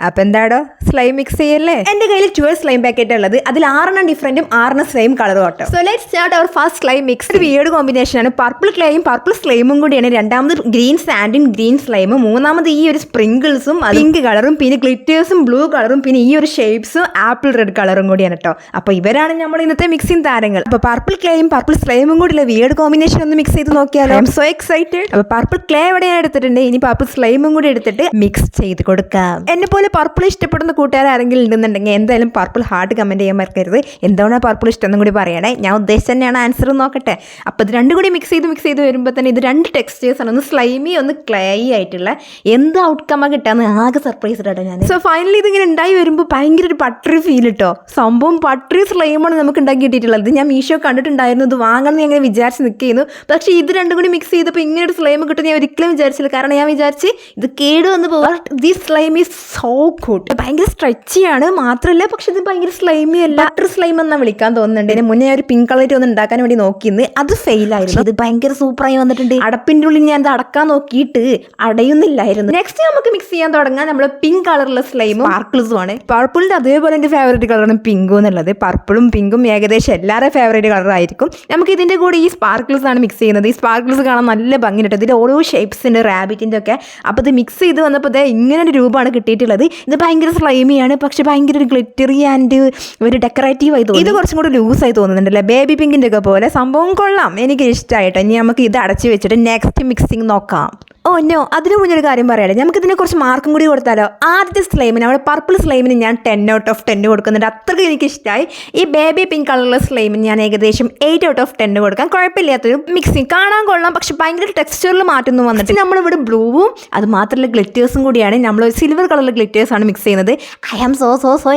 അപ്പം എന്താടോ slime mix ചെയ്യല്ലേ? എൻ്റെ കയ്യിൽ 12 സ്ലൈം പാക്കറ്റ് ഉള്ളത്. അതിൽ 6 ഡിഫറൻറ്റും 6 സെയിം കളറും കേട്ടോ. So let's start our first slime mix. ഒരു വിയേർഡ് കോമ്പിനേഷനാണ്. പർപ്പിൾ ക്ലേയും പർപ്പിൾ സ്ലൈമും കൂടിയാണ്. രണ്ടാമത് ഗ്രീൻ സാൻഡും ഗ്രീൻ സ്ലൈമും, മൂന്നാമത് ഈ ഒരു സ്പ്രിങ്കിൾസും പിങ്ക് കളറും, പിന്നെ ഗ്ലിറ്റേഴ്സും ബ്ലൂ കളറും, പിന്നെ ഈ ഒരു ഷേപ്സും ആപ്പിൾ റെഡ് കളറും കൂടിയാണ് കേട്ടോ. അപ്പോൾ ഇവരാണ് നമ്മൾ ഇന്നത്തെ മിക്സിംഗ് താരങ്ങൾ. അപ്പോൾ പർപ്പിൾ ക്ലേയും പർപ്പിൾ സ്ലൈമും കൂടിയുള്ള വിയേർഡ് കോമ്പിനേഷൻ ഒന്ന് മിക്സ് ചെയ്ത് നോക്കിയാലോ? I M so excited. അപ്പോൾ പർപ്പിൾ ക്ലേ എവിടെയാണ് എടുത്തിട്ടുണ്ട്, ഇനി പർപ്പിൾ സ്ലൈമും കൂടി എടുത്തിട്ട് മിക്സ് ചെയ്ത് കൊടുക്കാം. എന്നെ പോലെ പർപ്പിൾ ഇഷ്ടപ്പെടുന്ന കൂട്ടുകാർ ആരെങ്കിലും ഉണ്ടെന്നുണ്ടെങ്കിൽ എന്തായാലും പർപ്പിൾ ഹാർട്ട് കമൻറ്റ് ചെയ്യാൻ മറക്കരുത്. എന്താണ് പർപ്പിൾ ഇഷ്ടം എന്നും കൂടി പറയണേ. ഞാൻ ഉദ്ദേശിച്ച് തന്നെയാണ് ആൻസർ നോക്കട്ടെ. അപ്പോൾ ഇത് രണ്ടും കൂടി മിക്സ് ചെയ്ത് വരുമ്പോൾ തന്നെ ഇത് രണ്ട് ടെക്സ്റ്റേഴ്സാണ്. ഒന്ന് സ്ലൈമി, ഒന്ന് ക്ലേ ആയിട്ടുള്ള. എന്ത് ഔട്ട്കമ്മ കിട്ടാന്ന് ആകെ സർപ്രൈസ്ഡ് ആട്ടോ ഞാൻ. സോ ഫൈനലി ഇതിങ്ങനെ ഉണ്ടായി വരുമ്പോൾ ഭയങ്കര ഒരു ബട്ടറി ഫീൽ കിട്ടോ. സംഭവം ബട്ടറി സ്ലൈമാണ് നമുക്ക് ഉണ്ടാക്കി കിട്ടിയിട്ടുള്ളത്. ഞാൻ മീഷോ കണ്ടിട്ടുണ്ടായിരുന്നു, ഇത് വാങ്ങണമെന്ന് ഞാൻ വിചാരിച്ച് നിൽക്കുന്നു. പക്ഷേ ഇത് രണ്ടും കൂടി മിക്സ് ചെയ്തപ്പോൾ ഇങ്ങനെ ഒരു സ്ലൈം കിട്ടും ഞാൻ ഒരിക്കലും വിചാരിച്ചില്ല. കാരണം ഞാൻ വിചാരിച്ച് ഇത് കേട് വന്ന് പോവാ. This slime is so good. ഭയങ്കര സ്ട്രെച്ചിയാണ് മാത്രമല്ല, പക്ഷെ ഇത് ഭയങ്കര സ്ലൈമി അല്ല, ബട്ടർ സ്ലൈം എന്നാ വിളിക്കാൻ തോന്നുന്നുണ്ട്. ഇതിന് മുന്നേ ഒരു പിങ്ക് കളർ ഒന്ന് ഉണ്ടാക്കാൻ വേണ്ടി നോക്കിയിരുന്നു, അത് ഫെയിലായിരുന്നു. ഇത് ഭയങ്കര സൂപ്പറായി വന്നിട്ടുണ്ട്. അടപ്പിൻ്റെ ഉള്ളിൽ ഞാൻ ഇത് അടക്കാൻ നോക്കിയിട്ട് അടയുന്നില്ലായിരുന്നു. നെക്സ്റ്റ് നമുക്ക് മിക്സ് ചെയ്യാൻ തുടങ്ങാൻ നമ്മൾ പിങ്ക് കളറുള്ള സ്ലൈമും സ്പാർക്കിൾസും ആണ്. പർപ്പിളിൻ്റെ അതേപോലെ എൻ്റെ ഫേവറേറ്റ് കളറാണ് പിങ്കും എന്നുള്ളത്. പർപ്പിളും പിങ്കും ഏകദേശം എല്ലാവരുടെ ഫേവറേറ്റ് കളറായിരിക്കും. നമുക്ക് ഇതിൻ്റെ കൂടെ ഈ സ്പാർക്കിൾസ് ആണ് മിക്സ് ചെയ്യുന്നത്. ഈ സ്പാർക്കിൾസ് കാണാൻ നല്ല ഭംഗിയുണ്ട്. ഇതിൻ്റെ ഓരോ ഷേപ്സിൻ്റെ റാബിറ്റിൻ്റെ ഒക്കെ. അപ്പോൾ ഇത് മിക്സ് ചെയ്ത് വന്നപ്പോൾ ഇങ്ങനെ ഒരു രൂപമാണ് കിട്ടിയിട്ടുള്ളത്. ഇത് ഭയങ്കര സ്ലൈമിയാണ്, പക്ഷെ ഭയങ്കര ഒരു ഗ്ലിറ്ററി ആൻഡ് ഒരു ഡെക്കറേറ്റീവ് ആയി തോന്നുന്നു. ഇത് കുറച്ചും കൂടി ലൂസായി തോന്നുന്നുണ്ടല്ലേ, ബേബി പിങ്കിൻ്റെ ഒക്കെ പോലെ. സംഭവം കൊള്ളാം, എനിക്ക് ഇഷ്ടമായിട്ടോ. ഇനി നമുക്ക് ഇത് അടച്ച് വെച്ചിട്ട് നെക്സ്റ്റ് മിക്സിങ് നോക്കാം. ഓ നോ, അതിന് മുന്നൊരു കാര്യം പറയാം. നമുക്ക് ഇതിനെ കുറച്ച് മാർക്കും കൂടി കൊടുത്താലോ? ആദ്യത്തെ സ്ലൈമിന്, നമ്മുടെ പർപ്പിൾ സ്ലൈമിന് ഞാൻ 10 ഔട്ട് ഓഫ് 10 കൊടുക്കുന്നുണ്ട്. അത്രയ്ക്ക് എനിക്ക് ഇഷ്ടമായി. ഈ ബേബി പിങ്ക് കളറുള്ള സ്ലൈമിന് ഞാൻ ഏകദേശം 8 ഔട്ട് ഓഫ് 10 കൊടുക്കാം. കുഴപ്പമില്ലാത്തൊരു മിക്സിങ്. കാണാൻ കൊള്ളാം, പക്ഷെ ഭയങ്കര ടെക്സ്ചറിൽ മാറ്റൊന്നും വന്നിട്ട്. നമ്മളിവിടെ ബ്ലൂവും അത് മാത്രമല്ല ഗ്ലിറ്റേഴ്സും കൂടിയാണ്. നമ്മൾ സിൽവർ കളറിലെ ഗ്ലിറ്റേഴ്സാണ് മിക്സ് ചെയ്യുന്നത്. I am so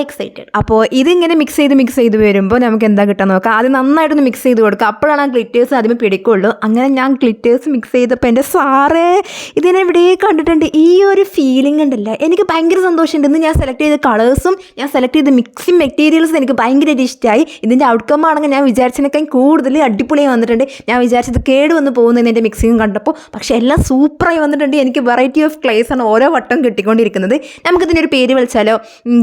excited. അപ്പോൾ ഇതിങ്ങനെ മിക്സ് ചെയ്ത് വരുമ്പോൾ നമുക്ക് എന്താ കിട്ടാൻ നോക്കാം. ആദ്യം നന്നായിട്ടൊന്ന് മിക്സ് ചെയ്ത് കൊടുക്കുക. അപ്പോഴാണ് ആ ഗ്ലിറ്റേഴ്സ് ആദ്യമേ പിടിക്കുള്ളൂ. അങ്ങനെ ഞാൻ ഗ്ലിറ്റേഴ്സ് മിക്സ് ചെയ്തപ്പോൾ എൻ്റെ സാറേ ഇതിനെ ഇവിടെ കണ്ടിട്ടുണ്ട്. ഈ ഒരു ഫീലിംഗ് ഉണ്ടല്ലോ, എനിക്ക് ഭയങ്കര സന്തോഷമുണ്ട്. ഇന്ന് ഞാൻ സെലക്ട് ചെയ്ത കളേഴ്സും ഞാൻ സെലക്ട് ചെയ്ത മിക്സിങ് മെറ്റീരിയൽസും എനിക്ക് ഭയങ്കരമായിട്ട് ഇഷ്ടമായി. ഇതിൻ്റെ ഔട്ട്കം ആണെങ്കിൽ ഞാൻ വിചാരിച്ചതിനേക്കാൾ കൂടുതൽ അടിപൊളിയായി വന്നിട്ടുണ്ട്. ഞാൻ വിചാരിച്ചത് കേട് വന്ന് പോകുന്നതിന് എൻ്റെ മിക്സിങ് കണ്ടപ്പോൾ, പക്ഷേ എല്ലാം സൂപ്പറായി വന്നിട്ടുണ്ട്. എനിക്ക് വെറൈറ്റി ഓഫ് ക്ലേസ് ആണ് ഓരോ വട്ടം കിട്ടിക്കൊണ്ടിരിക്കുന്നത്. നമുക്കിതിൻ്റെ ഒരു പേര് വിളിച്ചാലോ?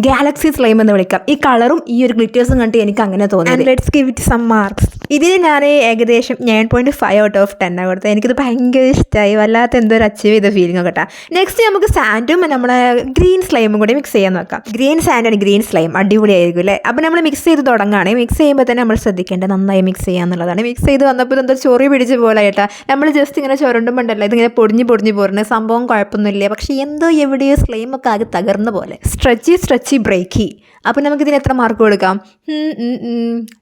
ഗാലക്സി സ്ലൈം എന്ന് വിളിക്കാം. ഈ കളറും ഈ ഒരു ഗ്ലിറ്റേഴ്സും കണ്ടിട്ട് എനിക്ക് അങ്ങനെ തോന്നി. Let's give it some marks. ഇതിന് ഞാൻ ഏകദേശം 9.5 ഔട്ട് ഓഫ് 10 കൊടുത്തത്. എനിക്കിത് ഭയങ്കര ഇഷ്ടമായി. വല്ലാത്ത എന്തോ ഒരു അച്ചീവ് ചെയ്ത ഫീലിംഗ് ഒക്കെ കേട്ടോ. നെക്സ്റ്റ് നമുക്ക് സാൻഡും നമ്മളെ ഗ്രീൻ സ്ലൈമും കൂടി മിക്സ് ചെയ്യാൻ നോക്കാം. Green sand and green slime അടിപൊളിയായിരിക്കും അല്ലേ? അപ്പോൾ നമ്മൾ മിക്സ് ചെയ്ത് തുടങ്ങുകയാണ്. മിക്സ് ചെയ്യുമ്പോൾ തന്നെ നമ്മൾ ശ്രദ്ധിക്കേണ്ടത് നന്നായി മിക്സ് ചെയ്യുക എന്നുള്ളതാണ്. മിക്സ് ചെയ്ത് വന്നപ്പോൾ എന്തോ ചൊറി പിടിച്ച പോലെ കേട്ടോ. നമ്മൾ ജസ്റ്റ് ഇങ്ങനെ ചുരണ്ടുമ്പോണ്ടല്ലോ ഇതിങ്ങനെ പൊടിഞ്ഞ് പോരുന്നത്. സംഭവം കുഴപ്പമൊന്നുമില്ല, പക്ഷേ എന്തോ എവിടെയോ സ്ലൈമൊക്കെ ആകെ തകർന്ന പോലെ. Stretchy brachy. അപ്പോൾ നമുക്കിതിന് എത്ര മാർക്ക് കൊടുക്കാം?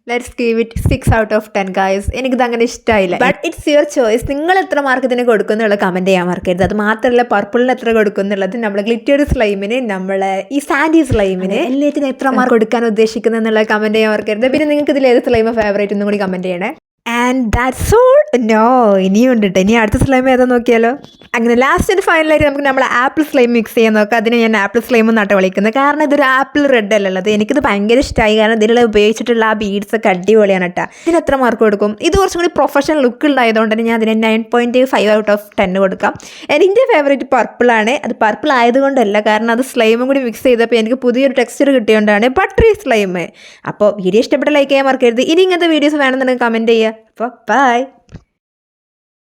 Let's give it 6 out of 10 guys. എനിക്കിത് അങ്ങനെ ഇഷ്ടമായില്ല, ബട്ട് ഇറ്റ്സ് യുവർ ചോയ്സ്. നിങ്ങൾ എത്ര മാർക്ക് ഇതിന് കൊടുക്കുന്നുള്ള കമൻറ്റ് ചെയ്യാൻ മറക്കരുത്. അത് മാത്രമല്ല പർപ്പിളിന് എത്ര കൊടുക്കുന്നുള്ളത്, നമ്മൾ ഗ്ലിറ്റേർഡ് സ്ലൈമിന്, നമ്മളെ ഈ സാൻഡി സ്ലൈമിന്, എല്ലാത്തിനും എത്ര മാർക്ക് കൊടുക്കാൻ ഉദ്ദേശിക്കുന്നത് എന്നുള്ള കമൻറ്റ് ചെയ്യാൻ മറക്കരുത്. പിന്നെ നിങ്ങൾക്ക് ഇതിൽ ഏത് സ്ലൈമ ഫേവറേറ്റ് ഒന്നും കൂടി കമൻറ്റ് ചെയ്യണേ. And that's all. നോ, ഇനിയും ഉണ്ട് കേട്ടോ. ഇനി അടുത്ത സ്ലൈം ഏതാ നോക്കിയാലോ? അങ്ങനെ ലാസ്റ്റ് ആൻഡ് ഫൈനലായിട്ട് നമുക്ക് നമ്മൾ ആപ്പിൾ സ്ലൈം മിക്സ് ചെയ്യാൻ നോക്കാം. അതിന് ഞാൻ ആപ്പിൾ സ്ലൈം എന്നാട്ടോ വിളിക്കുന്നത്. കാരണം ഇതൊരു ആപ്പിൾ റെഡ് അല്ലല്ലോ. എനിക്കിത് ഭയങ്കര ഇഷ്ടമായി. കാരണം ഇതിലുള്ള ഉപയോഗിച്ചിട്ടുള്ള ആ ബീഡ്സ് ഒക്കെ അടിപൊളിയാണ് കേട്ടോ. ഇതിന് എത്ര മാർക്ക് കൊടുക്കും? ഇത് കുറച്ചും കൂടി പ്രൊഫഷണൽ ലുക്ക് ഉണ്ടായതുകൊണ്ട് തന്നെ ഞാൻ അതിന് 9.5 ഔട്ട് ഓഫ് 10 കൊടുക്കാം. എൻ്റെ ഫേവറേറ്റ് പർപ്പിളാണ്. അത് പർപ്പിൾ ആയതുകൊണ്ടല്ല, കാരണം അത് സ്ലൈമും കൂടി മിക്സ് ചെയ്തപ്പോൾ എനിക്ക് പുതിയൊരു ടെക്സ്ചർ കിട്ടിയതുകൊണ്ടാണ് ബട്ടറി സ്ലൈം. അപ്പോൾ വീഡിയോ ഇഷ്ടപ്പെട്ട ലൈക്ക് ചെയ്യാൻ മറക്കരുത്. ഇനി ഇങ്ങനത്തെ വീഡിയോസ് വേണമെന്നുണ്ടെങ്കിൽ കമൻറ്റ് ചെയ്യുക. Bye.